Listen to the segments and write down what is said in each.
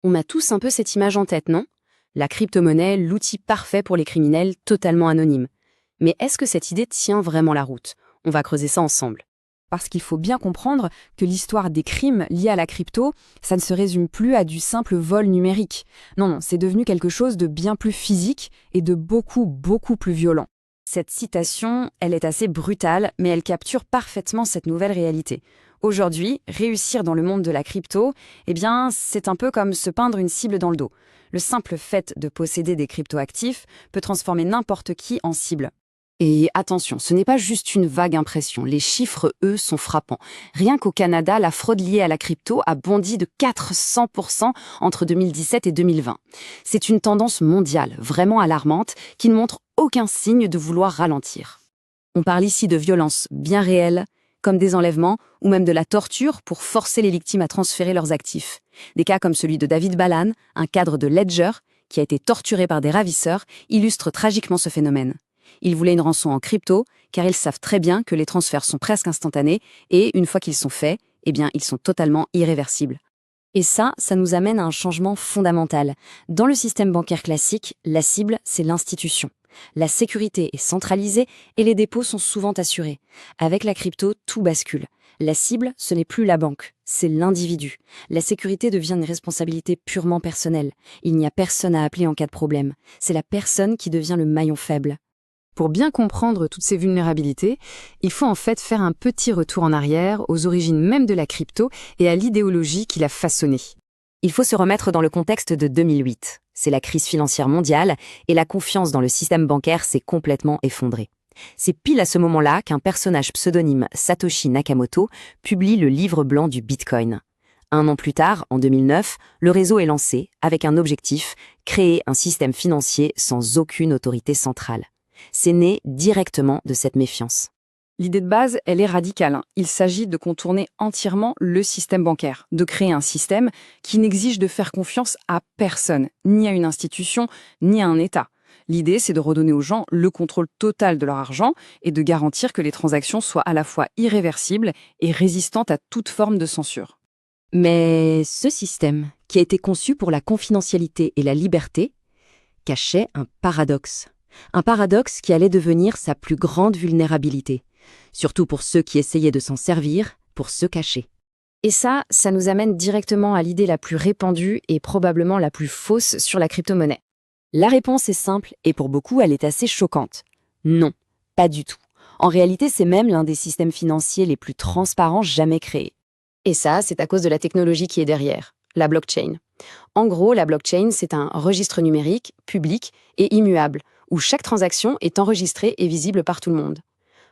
On a tous un peu cette image en tête, non? La crypto-monnaie, l'outil parfait pour les criminels totalement anonymes. Mais est-ce que cette idée tient vraiment la route? On va creuser ça ensemble. Parce qu'il faut bien comprendre que l'histoire des crimes liés à la crypto, ça ne se résume plus à du simple vol numérique. Non, c'est devenu quelque chose de bien plus physique et de beaucoup plus violent. Cette citation, elle est assez brutale, mais elle capture parfaitement cette nouvelle réalité. Aujourd'hui, réussir dans le monde de la crypto, c'est un peu comme se peindre une cible dans le dos. Le simple fait de posséder des cryptoactifs peut transformer n'importe qui en cible. Et attention, ce n'est pas juste une vague impression. Les chiffres, eux, sont frappants. Rien qu'au Canada, la fraude liée à la crypto a bondi de 400% entre 2017 et 2020. C'est une tendance mondiale, vraiment alarmante, qui ne montre aucun signe de vouloir ralentir. On parle ici de violences bien réelles, comme des enlèvements ou même de la torture pour forcer les victimes à transférer leurs actifs. Des cas comme celui de David Balan, un cadre de Ledger, qui a été torturé par des ravisseurs, illustrent tragiquement ce phénomène. Ils voulaient une rançon en crypto, car ils savent très bien que les transferts sont presque instantanés et, une fois qu'ils sont faits, ils sont totalement irréversibles. Et ça nous amène à un changement fondamental. Dans le système bancaire classique, la cible, c'est l'institution. La sécurité est centralisée et les dépôts sont souvent assurés. Avec la crypto, tout bascule. La cible, ce n'est plus la banque, c'est l'individu. La sécurité devient une responsabilité purement personnelle. Il n'y a personne à appeler en cas de problème. C'est la personne qui devient le maillon faible. Pour bien comprendre toutes ces vulnérabilités, il faut en fait faire un petit retour en arrière aux origines même de la crypto et à l'idéologie qui l'a façonnée. Il faut se remettre dans le contexte de 2008. C'est la crise financière mondiale et la confiance dans le système bancaire s'est complètement effondrée. C'est pile à ce moment-là qu'un personnage pseudonyme, Satoshi Nakamoto, publie le livre blanc du Bitcoin. 1 an plus tard, en 2009, le réseau est lancé avec un objectif, créer un système financier sans aucune autorité centrale. C'est né directement de cette méfiance. L'idée de base, elle est radicale. Il s'agit de contourner entièrement le système bancaire, de créer un système qui n'exige de faire confiance à personne, ni à une institution, ni à un État. L'idée, c'est de redonner aux gens le contrôle total de leur argent et de garantir que les transactions soient à la fois irréversibles et résistantes à toute forme de censure. Mais ce système, qui a été conçu pour la confidentialité et la liberté, cachait un paradoxe. Un paradoxe qui allait devenir sa plus grande vulnérabilité. Surtout pour ceux qui essayaient de s'en servir pour se cacher. Et ça nous amène directement à l'idée la plus répandue et probablement la plus fausse sur la crypto-monnaie. La réponse est simple et pour beaucoup, elle est assez choquante. Non, pas du tout. En réalité, c'est même l'un des systèmes financiers les plus transparents jamais créés. Et ça, c'est à cause de la technologie qui est derrière, la blockchain. En gros, la blockchain, c'est un registre numérique, public et immuable, où chaque transaction est enregistrée et visible par tout le monde.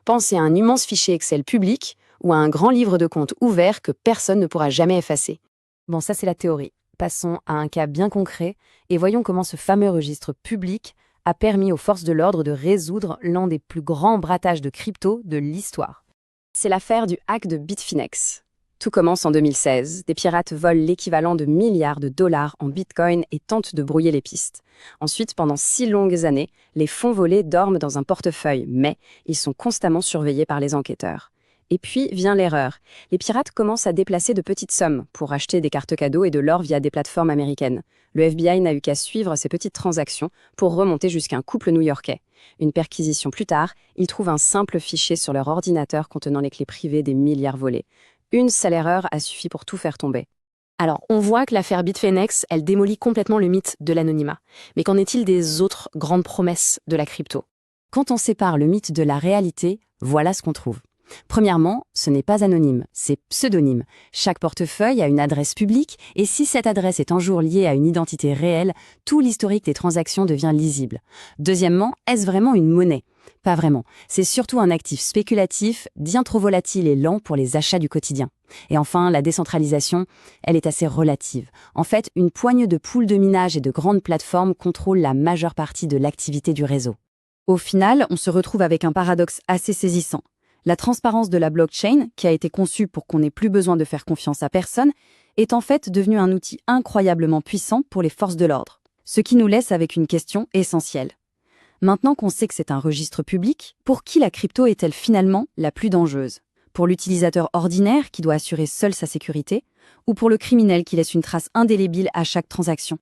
Pensez à un immense fichier Excel public ou à un grand livre de compte ouvert que personne ne pourra jamais effacer. Bon, ça c'est la théorie. Passons à un cas bien concret et voyons comment ce fameux registre public a permis aux forces de l'ordre de résoudre l'un des plus grands bratages de crypto de l'histoire. C'est l'affaire du hack de Bitfinex. Tout commence en 2016. Des pirates volent l'équivalent de milliards de dollars en bitcoin et tentent de brouiller les pistes. Ensuite, pendant 6 longues années, les fonds volés dorment dans un portefeuille, mais ils sont constamment surveillés par les enquêteurs. Et puis vient l'erreur. Les pirates commencent à déplacer de petites sommes pour acheter des cartes cadeaux et de l'or via des plateformes américaines. Le FBI n'a eu qu'à suivre ces petites transactions pour remonter jusqu'à un couple new-yorkais. Une perquisition plus tard, ils trouvent un simple fichier sur leur ordinateur contenant les clés privées des milliards volés. Une seule erreur a suffi pour tout faire tomber. Alors, on voit que l'affaire Bitfinex, elle démolit complètement le mythe de l'anonymat. Mais qu'en est-il des autres grandes promesses de la crypto? Quand on sépare le mythe de la réalité, voilà ce qu'on trouve. Premièrement, ce n'est pas anonyme, c'est pseudonyme. Chaque portefeuille a une adresse publique et si cette adresse est un jour liée à une identité réelle, tout l'historique des transactions devient lisible. Deuxièmement, est-ce vraiment une monnaie? Pas vraiment. C'est surtout un actif spéculatif, bien trop volatile et lent pour les achats du quotidien. Et enfin, la décentralisation, elle est assez relative. En fait, une poignée de poules de minage et de grandes plateformes contrôlent la majeure partie de l'activité du réseau. Au final, on se retrouve avec un paradoxe assez saisissant. La transparence de la blockchain, qui a été conçue pour qu'on n'ait plus besoin de faire confiance à personne, est en fait devenue un outil incroyablement puissant pour les forces de l'ordre. Ce qui nous laisse avec une question essentielle. Maintenant qu'on sait que c'est un registre public, pour qui la crypto est-elle finalement la plus dangereuse? Pour l'utilisateur ordinaire qui doit assurer seul sa sécurité, ou pour le criminel qui laisse une trace indélébile à chaque transaction.